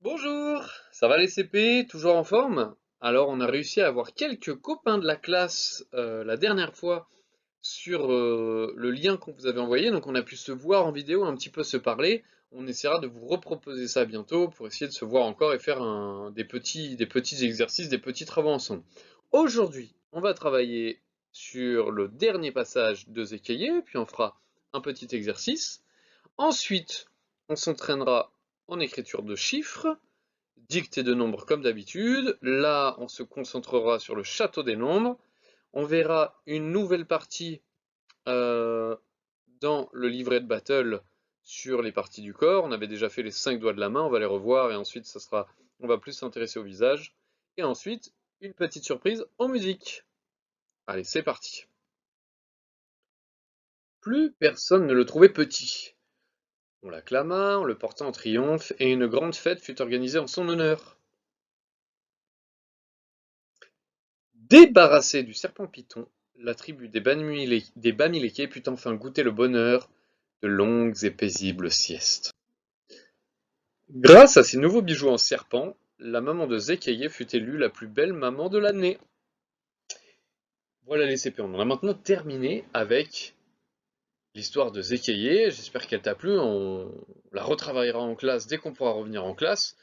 Bonjour, ça va les CP, toujours en forme? Alors on a réussi à avoir quelques copains de la classe la dernière fois sur le lien qu'on vous avait envoyé, donc on a pu se voir en vidéo, un petit peu se parler. On essaiera de vous reproposer ça bientôt pour essayer de se voir encore et faire des petits exercices, des petits travaux ensemble. Aujourd'hui, on va travailler sur le dernier passage de Zécaillé, puis on fera un petit exercice. Ensuite, on s'entraînera en écriture de chiffres, dictée de nombres comme d'habitude. Là, on se concentrera sur le château des nombres. On verra une nouvelle partie euh, dans le livret de battle sur les parties du corps. On avait déjà fait les 5 doigts de la main, on va les revoir et ensuite on va plus s'intéresser au visage. Et ensuite, une petite surprise en musique. Allez, c'est parti. Plus personne ne le trouvait petit. On l'acclama, on le porta en triomphe, et une grande fête fut organisée en son honneur. Débarrassée du serpent Python, la tribu des Bamilékés put enfin goûter le bonheur de longues et paisibles siestes. Grâce à ses nouveaux bijoux en serpent, la maman de Zécaillé fut élue la plus belle maman de l'année. Voilà les CP, on en a maintenant terminé avec l'histoire de Zécaillé. J'espère qu'elle t'a plu, on la retravaillera en classe dès qu'on pourra revenir en classe,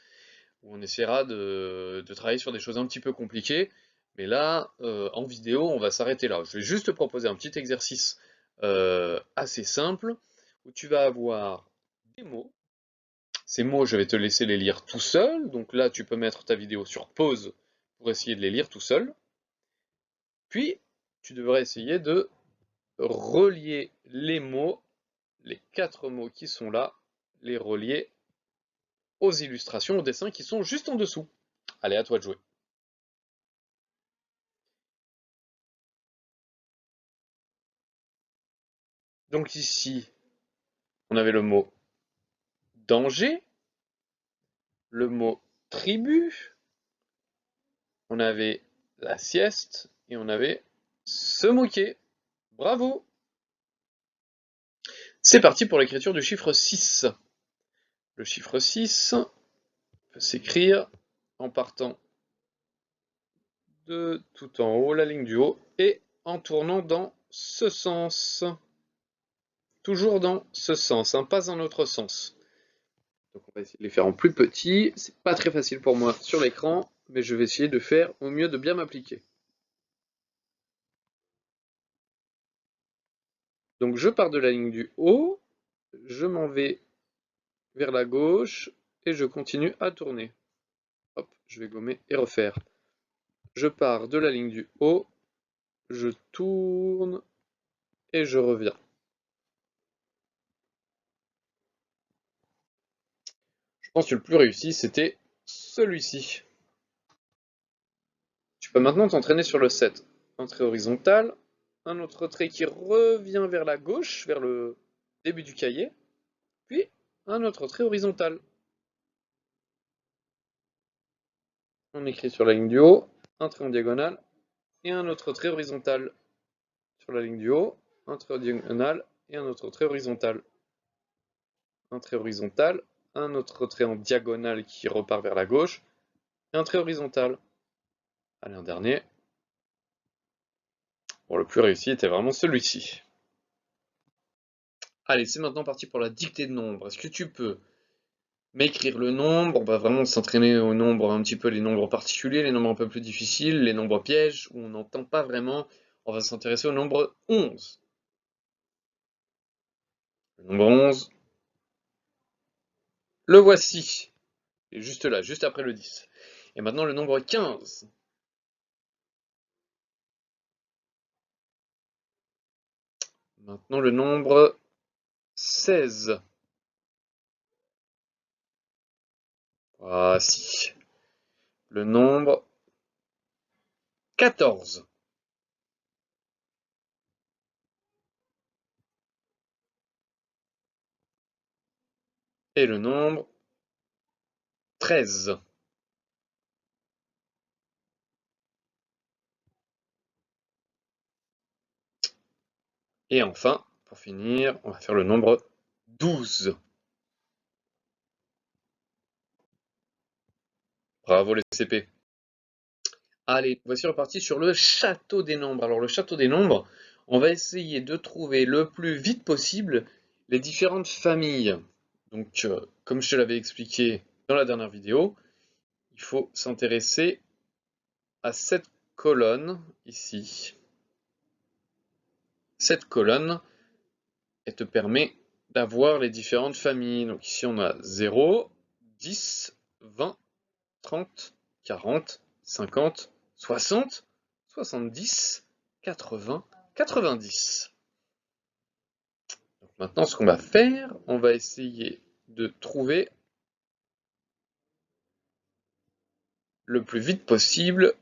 où on essaiera de travailler sur des choses un petit peu compliquées. Mais là, en vidéo, on va s'arrêter là. Je vais juste te proposer un petit exercice assez simple, où tu vas avoir des mots. Ces mots, je vais te laisser les lire tout seul. Donc là, tu peux mettre ta vidéo sur pause pour essayer de les lire tout seul. Puis, tu devrais essayer de relier les mots, les 4 mots qui sont là, les relier aux illustrations, aux dessins qui sont juste en dessous. Allez, à toi de jouer. Donc ici, on avait le mot danger, le mot tribu, on avait la sieste et on avait se moquer. Bravo! C'est parti pour l'écriture du chiffre 6. Le chiffre 6 peut s'écrire en partant de tout en haut, la ligne du haut, et en tournant dans ce sens. Toujours dans ce sens, hein, pas en autre sens. Donc on va essayer de les faire en plus petit. C'est pas très facile pour moi sur l'écran, mais je vais essayer de faire au mieux de bien m'appliquer. Donc je pars de la ligne du haut, je m'en vais vers la gauche et je continue à tourner. Hop, je vais gommer et refaire. Je pars de la ligne du haut, je tourne et je reviens. Je pense que le plus réussi, c'était celui-ci. Tu peux maintenant t'entraîner sur le 7. Un trait horizontal, un autre trait qui revient vers la gauche, vers le début du cahier, puis un autre trait horizontal. On écrit sur la ligne du haut, un trait en diagonale et un autre trait horizontal. Sur la ligne du haut, un trait en diagonale et un autre trait horizontal. Un trait horizontal, un autre trait en diagonale qui repart vers la gauche, et un trait horizontal. Allez, un dernier. Bon, le plus réussi était vraiment celui-ci. Allez, c'est maintenant parti pour la dictée de nombres. Est-ce que tu peux m'écrire le nombre? On va vraiment s'entraîner aux nombres, un petit peu les nombres particuliers, les nombres un peu plus difficiles, les nombres pièges, où on n'entend pas vraiment. On va s'intéresser au nombre 11. Le nombre 11, le voici. Il est juste là, juste après le 10. Et maintenant le nombre 15. Maintenant le nombre 16. Voici. Le nombre 14. Et le nombre 13. Et enfin, pour finir, on va faire le nombre 12. Bravo les CP. Allez, voici reparti sur le château des nombres. Alors le château des nombres, on va essayer de trouver le plus vite possible les différentes familles. Donc, comme je te l'avais expliqué dans la dernière vidéo, il faut s'intéresser à cette colonne ici. Cette colonne, elle te permet d'avoir les différentes familles. Donc ici on a 0, 10, 20, 30, 40, 50, 60, 70, 80, 90. Donc maintenant ce qu'on va faire, on va essayer de trouver le plus vite possible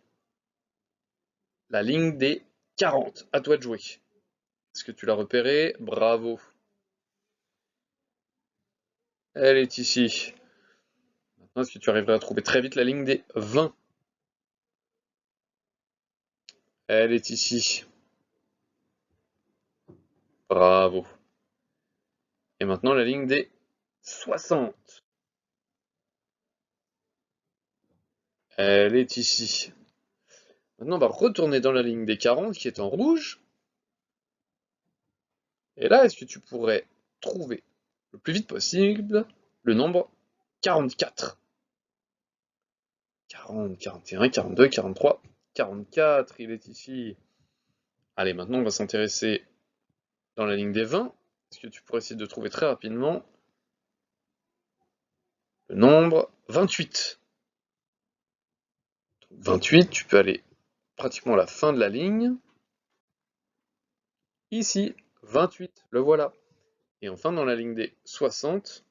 la ligne des 40. À toi de jouer. Est-ce que tu l'as repérée? Bravo. Elle est ici. Maintenant, est-ce que tu arriveras à trouver très vite la ligne des 20? Elle est ici. Bravo. Et maintenant la ligne des 60. Elle est ici. Maintenant on va retourner dans la ligne des 40 qui est en rouge. Et là, est-ce que tu pourrais trouver le plus vite possible le nombre 44? 40, 41, 42, 43, 44, il est ici. Allez, maintenant on va s'intéresser dans la ligne des 20. Est-ce que tu pourrais essayer de trouver très rapidement le nombre 28? 28, tu peux aller pratiquement à la fin de la ligne. Ici, 28, le voilà. Et enfin, dans la ligne des 60,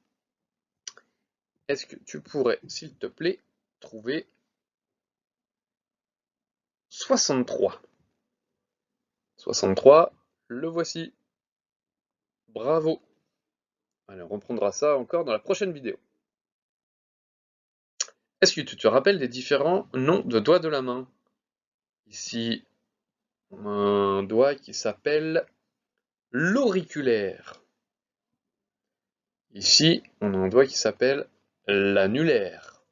est-ce que tu pourrais, s'il te plaît, trouver 63? 63, le voici. Bravo. Allez, on reprendra ça encore dans la prochaine vidéo. Est-ce que tu te rappelles des différents noms de doigts de la main? Ici, on a un doigt qui s'appelle l'auriculaire. Ici, on a un doigt qui s'appelle l'annulaire.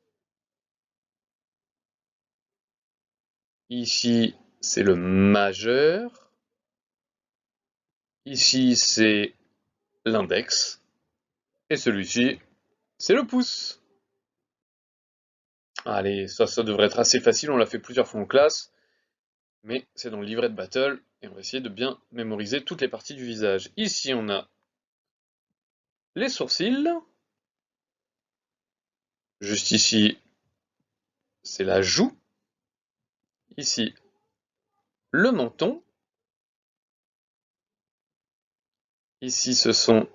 Ici, c'est le majeur. Ici, c'est l'index. Et celui-ci, c'est le pouce. Allez, ça devrait être assez facile, on l'a fait plusieurs fois en classe. Mais c'est dans le livret de battle, et on va essayer de bien mémoriser toutes les parties du visage. Ici, on a les sourcils. Juste ici, c'est la joue. Ici, le menton. Ici, ce sont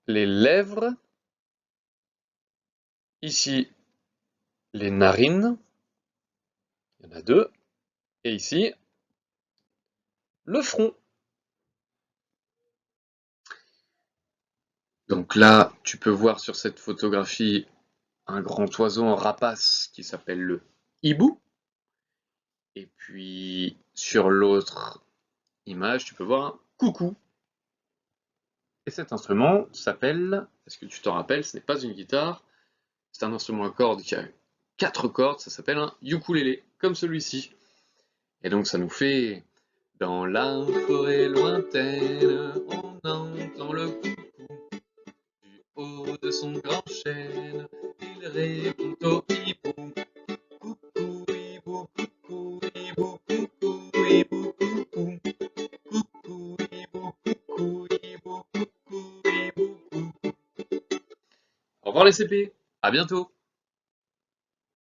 les lèvres. Ici, les narines. Il y en a deux. Et ici, le front. Donc là, tu peux voir sur cette photographie un grand oiseau en rapace qui s'appelle le hibou. Et puis, sur l'autre image, tu peux voir un coucou. Et cet instrument s'appelle, est-ce que tu t'en rappelles, ce n'est pas une guitare, c'est un instrument à cordes qui a 4 cordes, ça s'appelle un ukulélé, comme celui-ci. Et donc ça nous fait dans la forêt lointaine, on entend le coucou du haut de son grand chêne, il répond au hibou. Coucou hibou, coucou hibou, coucou hibou, coucou. Coucou hibou, coucou hibou, coucou hibou, coucou. Au revoir les CP, à bientôt.